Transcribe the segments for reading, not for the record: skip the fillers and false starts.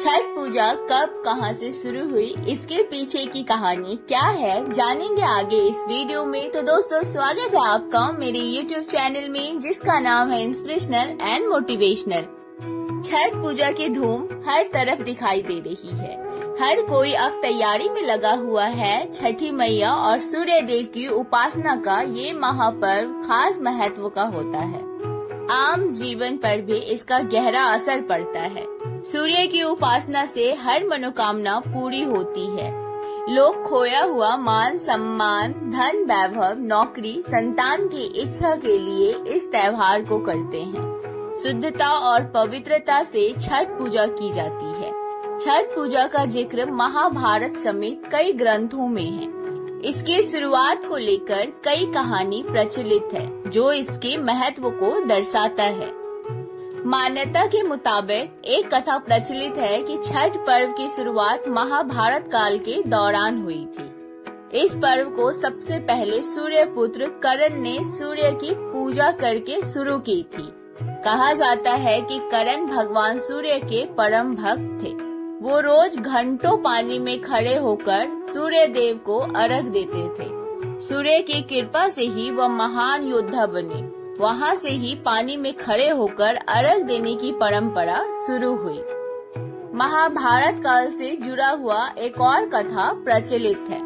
छठ पूजा कब कहां से शुरू हुई, इसके पीछे की कहानी क्या है, जानेंगे आगे इस वीडियो में। तो दोस्तों स्वागत है आपका मेरे YouTube चैनल में जिसका नाम है इंस्पिरेशनल एंड मोटिवेशनल। छठ पूजा की धूम हर तरफ दिखाई दे रही है। हर कोई अब तैयारी में लगा हुआ है। छठी मैया और सूर्य देव की उपासना का ये महापर्व खास महत्व का होता है। आम जीवन पर भी इसका गहरा असर पड़ता है। सूर्य की उपासना से हर मनोकामना पूरी होती है। लोग खोया हुआ मान सम्मान, धन वैभव, नौकरी, संतान की इच्छा के लिए इस त्योहार को करते हैं। शुद्धता और पवित्रता से छठ पूजा की जाती है। छठ पूजा का जिक्र महाभारत समेत कई ग्रंथों में है। इसकी शुरुआत को लेकर कई कहानी प्रचलित है जो इसके महत्व को दर्शाता है। मान्यता के मुताबिक एक कथा प्रचलित है कि छठ पर्व की शुरुआत महाभारत काल के दौरान हुई थी। इस पर्व को सबसे पहले सूर्य पुत्र कर्ण ने सूर्य की पूजा करके शुरू की थी। कहा जाता है कि कर्ण भगवान सूर्य के परम भक्त थे। वो रोज घंटों पानी में खड़े होकर सूर्य देव को अर्घ देते थे। सूर्य की कृपा से ही वह महान योद्धा बने। वहाँ से ही पानी में खड़े होकर अर्घ देने की परंपरा शुरू हुई। महाभारत काल से जुड़ा हुआ एक और कथा प्रचलित है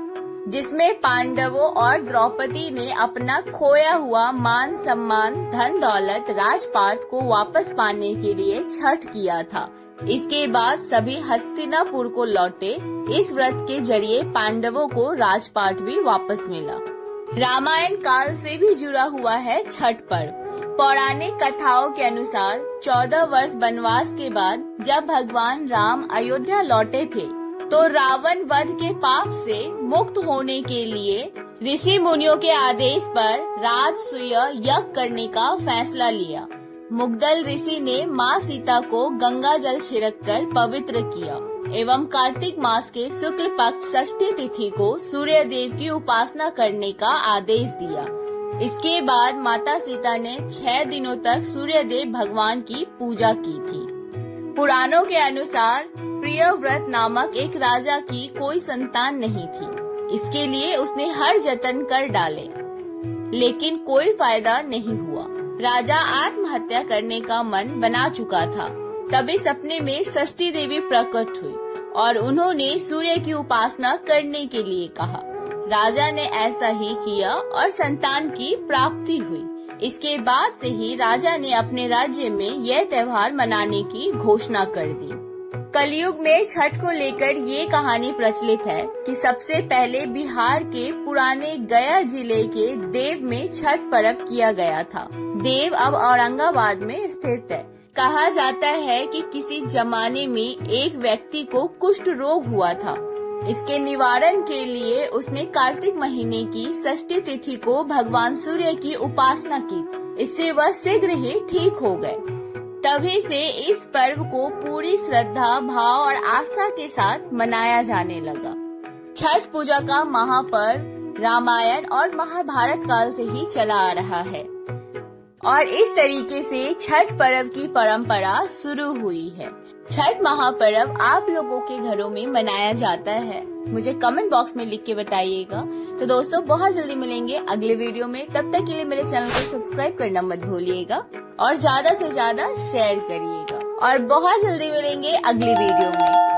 जिसमें पांडवों और द्रौपदी ने अपना खोया हुआ मान सम्मान, धन दौलत, राजपाट को वापस पाने के लिए छठ किया था। इसके बाद सभी हस्तिनापुर को लौटे। इस व्रत के जरिए पांडवों को राजपाट भी वापस मिला। रामायण काल से भी जुड़ा हुआ है छठ पर्व। पौराणिक कथाओं के अनुसार 14 वर्ष वनवास के बाद जब भगवान राम अयोध्या लौटे थे तो रावण वध के पाप से मुक्त होने के लिए ऋषि मुनियों के आदेश पर राजसूय यज्ञ करने का फैसला लिया। मुग्दल ऋषि ने माँ सीता को गंगा जल छिड़ककर पवित्र किया एवं कार्तिक मास के शुक्ल पक्ष षष्ठी तिथि को सूर्य देव की उपासना करने का आदेश दिया। इसके बाद माता सीता ने 6 दिनों तक सूर्य देव भगवान की पूजा की थी। पुराणों के अनुसार प्रियव्रत नामक एक राजा की कोई संतान नहीं थी। इसके लिए उसने हर जतन कर डाले लेकिन कोई फायदा नहीं हुआ। राजा आत्महत्या करने का मन बना चुका था। तभी सपने में षष्ठी देवी प्रकट हुई और उन्होंने सूर्य की उपासना करने के लिए कहा। राजा ने ऐसा ही किया और संतान की प्राप्ति हुई। इसके बाद से ही राजा ने अपने राज्य में यह त्योहार मनाने की घोषणा कर दी। कलयुग में छठ को लेकर ये कहानी प्रचलित है कि सबसे पहले बिहार के पुराने गया जिले के देव में छठ पर्व किया गया था। देव अब औरंगाबाद में स्थित है। कहा जाता है कि किसी जमाने में एक व्यक्ति को कुष्ठ रोग हुआ था। इसके निवारण के लिए उसने कार्तिक महीने की षष्ठी तिथि को भगवान सूर्य की उपासना की। इससे वह शीघ्र ही ठीक हो गए। तभी से इस पर्व को पूरी श्रद्धा, भाव और आस्था के साथ मनाया जाने लगा। छठ पूजा का महापर्व रामायण और महाभारत काल से ही चला आ रहा है और इस तरीके से छठ पर्व की परंपरा शुरू हुई है। छठ महापर्व आप लोगों के घरों में मनाया जाता है, मुझे कमेंट बॉक्स में लिख के बताइएगा। तो दोस्तों बहुत जल्दी मिलेंगे अगले वीडियो में। तब तक के लिए मेरे चैनल को सब्सक्राइब करना मत भूलिएगा और ज्यादा से ज्यादा शेयर करिएगा और बहुत जल्दी मिलेंगे अगली वीडियो में।